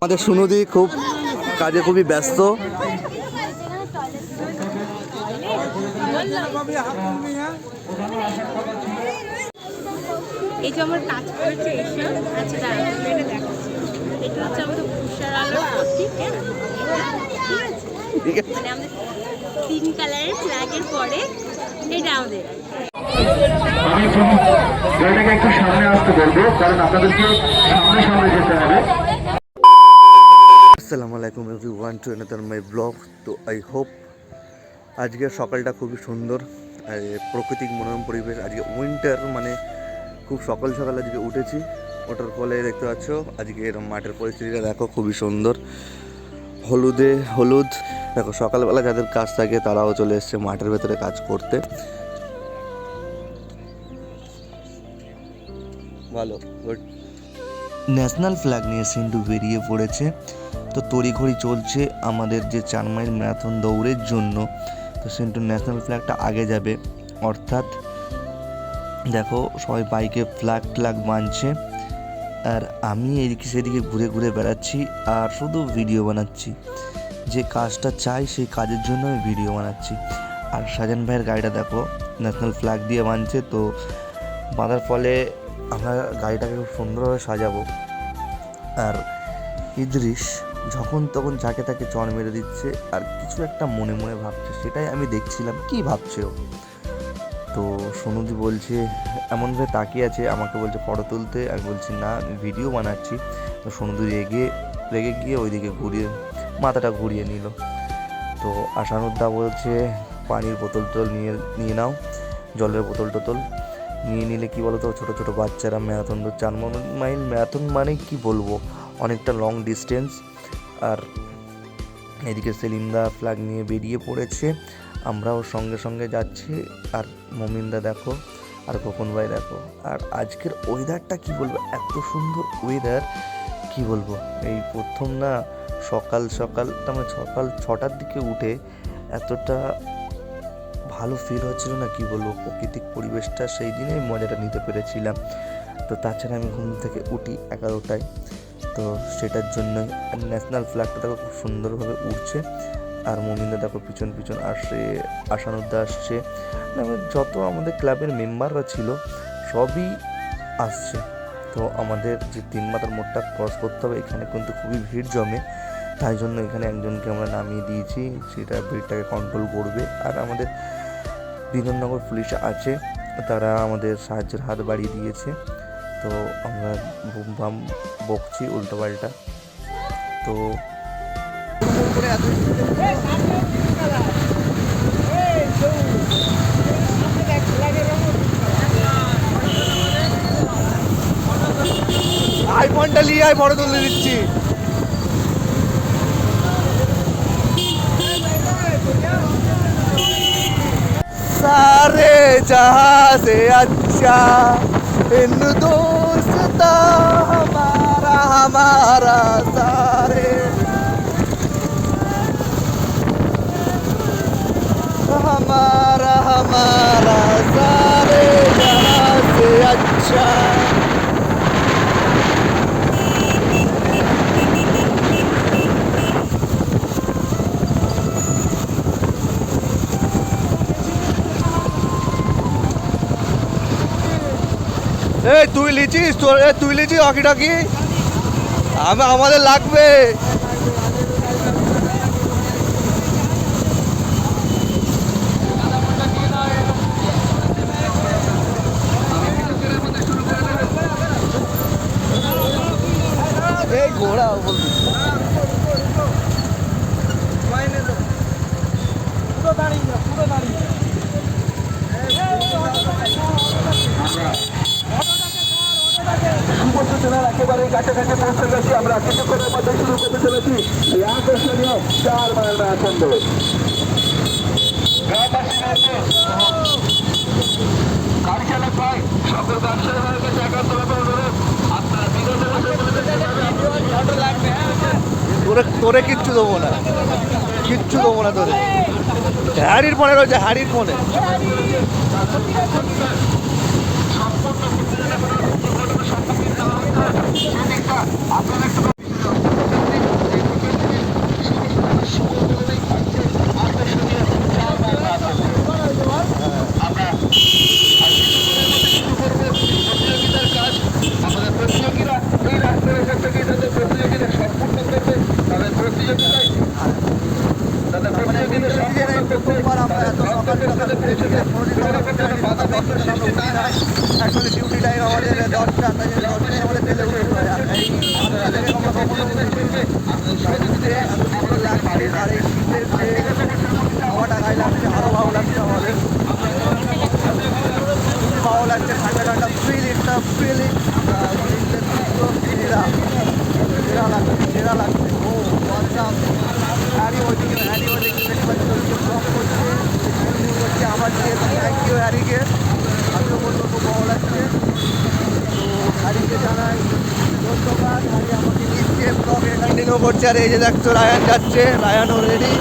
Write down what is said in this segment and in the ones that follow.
আমাদের সুনদি খুব কাজে খুবই ব্যস্ত। এই যে আমার কাজ করেছে এসব, আচ্ছা দাঁড়াও এটা দেখাচ্ছি। এটা হচ্ছে আমাদের পুষার আলোর প্রতীক, ঠিক আছে? মানে আমাদের 3 কালারের ফ্ল্যাগের পরে এটা আমাদের। আমি গাড়িটাকে একটু সামনে আসতে বলবো, কারণ আপনাদেরকে সামনে সামনে যেতে হবে। আসসালামু আলাইকুম everyone to another my blog. তো আই হোপ আজকের সকালটা খুবই সুন্দর, আর প্রাকৃতিক মনোরম পরিবেশ। আজকে উইন্টার, মানে খুব সকাল সকাল আজকে উঠেছি। ওঠার ফলে দেখতে পাচ্ছ আজকে এরকম মাঠের পরিস্থিতিটা দেখো, খুবই সুন্দর। হলুদ দেখো, সকালবেলা যাদের কাজ থাকে তারাও চলে এসছে মাঠের ভেতরে কাজ করতে। ভালো, গুড। ন্যাশনাল ফ্ল্যাগ নিয়ে সিন্ধু বেরিয়ে পড়েছে। তো তড়িঘড়ি চলছে আমাদের যে 4 মাইল ম্যারাথন দৌড়ের জন্য। তো সিন্ধু ন্যাশনাল ফ্ল্যাগটা আগে যাবে, অর্থাৎ দেখো সবাই বাইকে ফ্ল্যাগ বাঁধছে, আর আমি এদিকে সেদিকে ঘুরে ঘুরে বেড়াচ্ছি আর শুধু ভিডিও বানাচ্ছি। যে কাজটা চাই সেই কাজের জন্য আমি ভিডিও বানাচ্ছি। আর সাজান ভাইয়ের গাড়িটা দেখো ন্যাশনাল ফ্ল্যাগ দিয়ে বাঁধছে। তো বাঁধার ফলে আমরা গাড়িটাকে খুব সুন্দরভাবে সাজাবো। আর ইদ্রিস যখন তখন যাকে তাকে চড় মেরে দিচ্ছে আর কিছু একটা মনে মনে ভাবছে, সেটাই আমি দেখছিলাম কি ভাবছে ও। তো সোনুদি বলছে, এমনভাবে তাকিয়ে আছে, আমাকে বলছে ফটো তুলতে, আমি বলছি না আমি ভিডিও বানাচ্ছি। তো সোনুদি রেগে গিয়ে ওইদিকে মাথাটা ঘুরিয়ে নিল। তো আশানুদ্দা বলছে পানির বোতল নিয়ে নাও, জলের বোতল নিয়ে নিলে কি বলো তো, ছোটো ছোটো বাচ্চারা ম্যারাথন 4 মাইল ম্যারাথন মানে কি বলবো, অনেকটা লং ডিস্টেন্স। আর এদিকে সেলিমদা ফ্ল্যাগ নিয়ে বেরিয়ে পড়েছে, আমরাও সঙ্গে সঙ্গে যাচ্ছি। আর মমিনদা দেখো, আর খোকন ভাই দেখো। আর আজকের ওয়েদারটা কি বলবো, এত সুন্দর ওয়েদার কি বলবো। এই প্রথম না সকাল মানে সকাল 6টার দিকে উঠে এতটা ভালো ফিল হচ্ছিল না, কি বলবো। প্রাকৃতিক পরিবেশটা সেই দিনেই মজাটা নিতে পেরেছিলাম। তো তাছাড়া আমি ঘুম থেকে উঠি 11টায়, তো সেটার জন্যই। ন্যাশনাল ফ্ল্যাগটা দেখো খুব সুন্দরভাবে উঠছে। আর মমিন্দা দেখো পিছন আসছে, আশানুদ্দা আসছে, যত আমাদের ক্লাবের মেম্বাররা ছিল সবই আসছে। তো আমাদের যে 3 মাথার মোড়টা ক্রস করতে হবে, এখানে কিন্তু খুবই ভিড় জমে। তাই জন্য এখানে একজনকে আমরা নামিয়ে দিয়েছি, সেটা ভিড়টাকে কন্ট্রোল করবে। আর আমাদের বিধাননগর পুলিশ আছে, তারা আমাদের সাহায্যের হাত বাড়িয়ে দিয়েছে। তো আমরা বুম বাম বকছি উল্টো পাল্টা। তো আইফোনটা নিয়ে আয়, ফটো তুলে দিচ্ছি। सारे जहां से अच्छा हिंदुस्ता हमारा सारे हमारा सारे जहां से अच्छा। তুই লিচিস, তুই লিচি হকি টকি, আমাদের লাগবে। এই ঘোড়া বলছি পুরো দাঁড়িয়ে একেবারে কাছাকাছি পৌঁছে গেছি আমরা, কিছুক্ষণের মধ্যে শুরু করতে চলেছি এই আকর্ষণীয় 4 মাইল ম্যারাথন দৌড়। গাড়ি চালক ভাই, সকল ব্যবসায়ী ভাইকে একান্ত অনুরোধ, আপনারা বিগত তোরে কিচ্ছু দেবো না তোরে। হাড়ির ফোনে রয়েছে, হাড়ির ফোনে। আপনারা টাইম আমাদের 10টা, তাই 10টায় আমাদের তেলে উঠে লাগছে। আর এই শীতের যে হাওয়াটা গায়ে লাগছে আরও ভালো লাগছে আমাদের, ভালো লাগছে। ঠান্ডা ঠান্ডা ফিলিংটা ফিলিং সেরা সেরা লাগছে, সেরা লাগছে। ও হোয়াটসঅ্যাপ হ্যারি ওদিকে, হ্যারি ওদিকে করছে আমার দিয়ে। থ্যাংক ইউ হ্যারিকে, আমিও বলবো খুব ভালো লাগছে। তো হ্যারিকে জানাই ধন্যবাদ। হ্যারি আমাকে নিচ্ছে ব্লগে কন্টিনিউ করছে। আর এই যে দেখছো রায়ান যাচ্ছে, রায়ান অলরেডি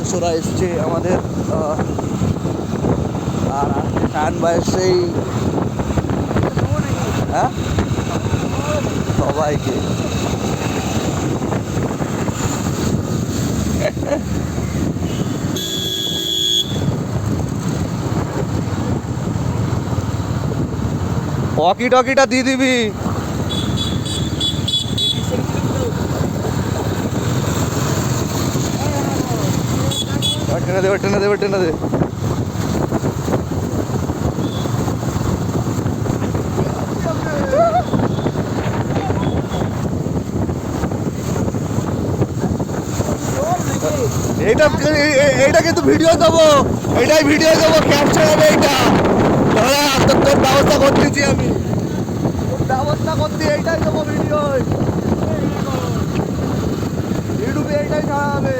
সদস্যরা এসছে আমাদের। আর আসছে ফ্যান বয়ের সেই হ্যাঁ সবাইকে। ওয়াকি টকিটা দিয়ে দিবি। টেনে দেবে, টেনে দেবে, টেনে দেবে। এইটা কিন্তু ভিডিও দেবো, এইটাই ভিডিও দেবো, ক্যাপচার হবে এইটা। দাঁড়া, তোর ব্যবস্থা করতেছি আমি, ব্যবস্থা করতে এইটাই দেবো ভিডিও, ইউটিউবে এইটাই ছাড়া হবে।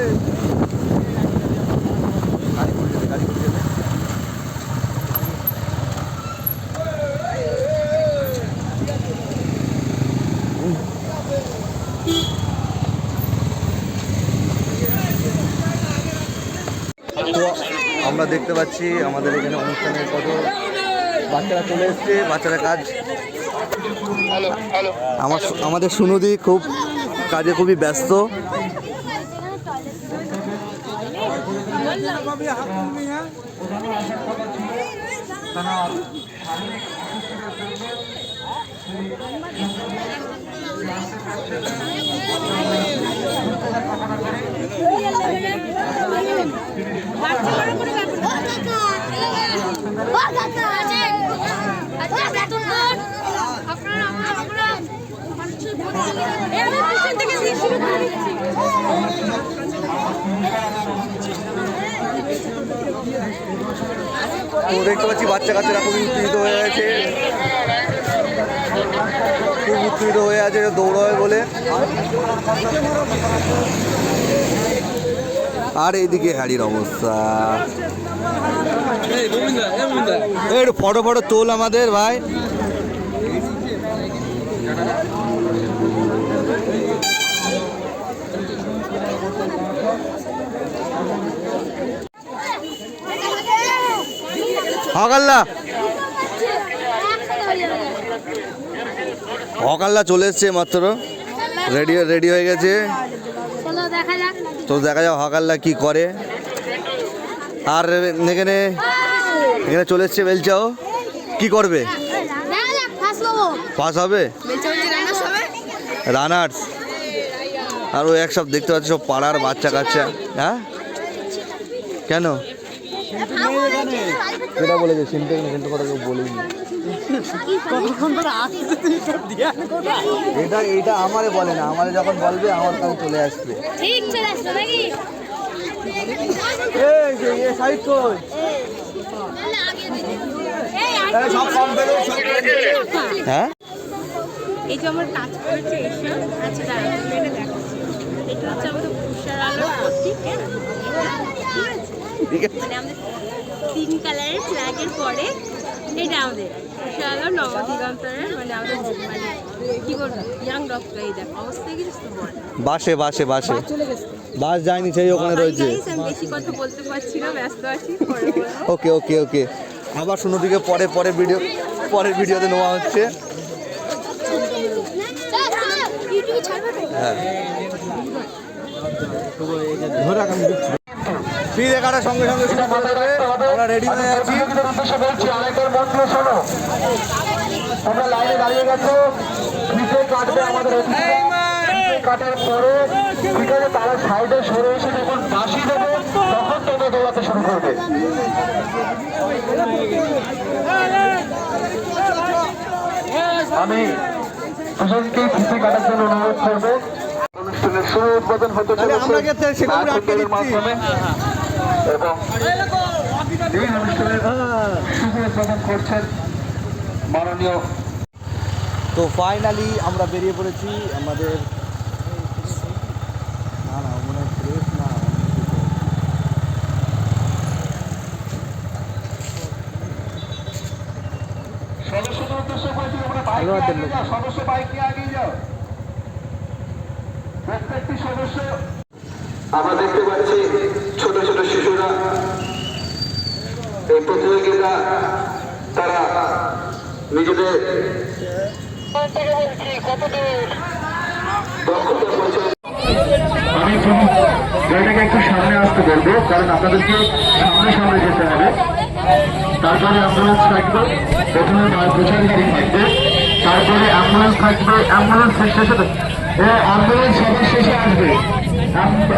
তো আমরা দেখতে পাচ্ছি আমাদের এখানে অনুষ্ঠানের কত বাচ্চারা চলে এসছে, বাচ্চারা কাজ। আমাদের সুনদি খুব কাজে খুবই ব্যস্ত। তো দেখতে পাচ্ছি বাচ্চা কাচ্চারা খুবই উত্তেজিত হয়ে গেছে, খুব উত্তেজিত হয়ে আছে দৌড়াবে বলে। আর এইদিকে হ্যারির অবস্থা, একটু ফটো ফটো তোল আমাদের ভাই। হকাল্লা হকাল্লা চলে এসছে মাত্র, রেডি হয়ে গেছে। তো দেখা যাক হকাল্লা কি করে। আর এখানে চলে এসছে বেলচাও, কি করবে? পাস হবে, রানার্স। আর ওই একসব দেখতে পাচ্ছি সব পাড়ার বাচ্চা কাচ্চা। হ্যাঁ কেন এটা বলেছে সিনটেক না, কিন্তু কথা কেউ বলিনি। এটা আমারে বলে না, আমারে যখন বলবে আমার কাছে চলে আসবে। হ্যাঁ এই যে আমার কাজ করেছে এসব। আচ্ছা দাঁড়াও, এটা দেখাচ্ছি। এটা হচ্ছে আমাদের পুষার আলোর প্রতীক। ঠিক আছে, মানে আমাদের 3 কালারের ফ্ল্যাগের পরে এটা আমাদের পুষার আলো নবদিগন্তরের, মানে আমাদের মানে কি বলবো ইয়াং ডক্টর। এই দেখ অবস্থা কিছু বল, বাসে বাসে বাসে বাস যায়নি, সেই ওখানে রয়েছে। আমি বেশি কথা বলতে পারছি না, ব্যস্ত আছি। ওকে ওকে ওকে, আবার সুনদিকে পরের ভিডিওতে নেওয়া হচ্ছে। হ্যাঁ ফ্রি দেখাটার সঙ্গে সঙ্গে শুরু করে দেবে। আমরা রেডি হয়ে আছি। বলছি আরেকবার মন দিয়ে শোনো, তোমরা লাইনে দাঁড়িয়ে গেছো, ফিতে কাটবে আমাদের কাটার পরে, ঠিক আছে, তারা সাইডে সরে এসে যখন বাঁশি দেবে তখন তোমরা দৌড়াতে শুরু করবে। আমি দুজনকে ফিতে কাটার জন্য অনুরোধ করবো। অনুষ্ঠানের শুভ উদ্বোধন হতে চলেছে মাধ্যমে এবং এই অনুষ্ঠানের শুভ উদ্বোধন করছেন মাননীয়। তো ফাইনালি আমরা বেরিয়ে পড়েছি আমাদের না না মনে হয় ফ্রেশ না সদস্যদের উদ্দেশ্যে বলছি তোমরা বাইক নিয়ে এগিয়ে যাও, সদস্য বাইক নিয়ে এগিয়ে যাও। প্রত্যেকটি সদস্য আমরা দেখতে পাচ্ছি ছোট ছোট শিশুরা এই প্রতিযোগিতা তারা নিজেদের দক্ষতা পরিচয়। আমি গাড়িটাকে একটু সামনে আসতে বলবো, কারণ আপনাদেরকে সামনে সামনে যেতে হবে। তারপরে অ্যাম্বুলেন্স থাকবে, প্রথমে প্রচার গাড়ি থাকবে, তারপরে অ্যাম্বুলেন্স থাকবে। অ্যাম্বুলেন্স শেষে অ্যাম্বুলেন্স সবার শেষে আসবে।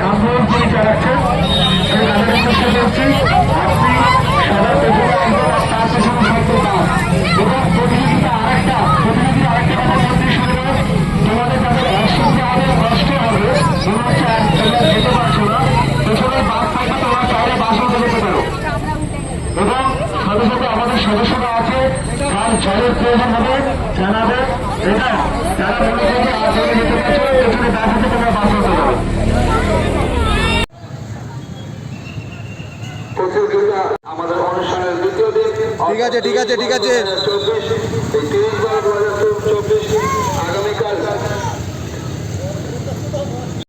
অ্যাম্বুলেন্স যিনি চালাচ্ছেন সেই গাড়ির চেষ্টা করছি আপনি সবার প্রথমে আসবেন, আর তার পেছনে থাকবে বাস। এবং প্রতিযোগিতা আরেকটা কথা বলতে শুরু তোমাদের যাদের অসুবিধা হবে, কষ্ট হবে, মনে হচ্ছে তোমরা যেতে পারছো না, পেছনে বাস থাকবে, তোমরা চাইলে বাসও যেতে পারো। এবং সাথে সাথে আমাদের সদস্যরা আছে, যার জলের প্রয়োজন হবে জানাবে। এটা যারা মনে করবে আর জলে যেতে পারছো, পেছনে বাস আছে, তোমরা বাস হতে পারো। প্রতিযোগিতা আমাদের অনুষ্ঠানের দ্বিতীয় দিন। ঠিক আছে ঠিক আছে ঠিক আছে। 2024 এই 30/12/2024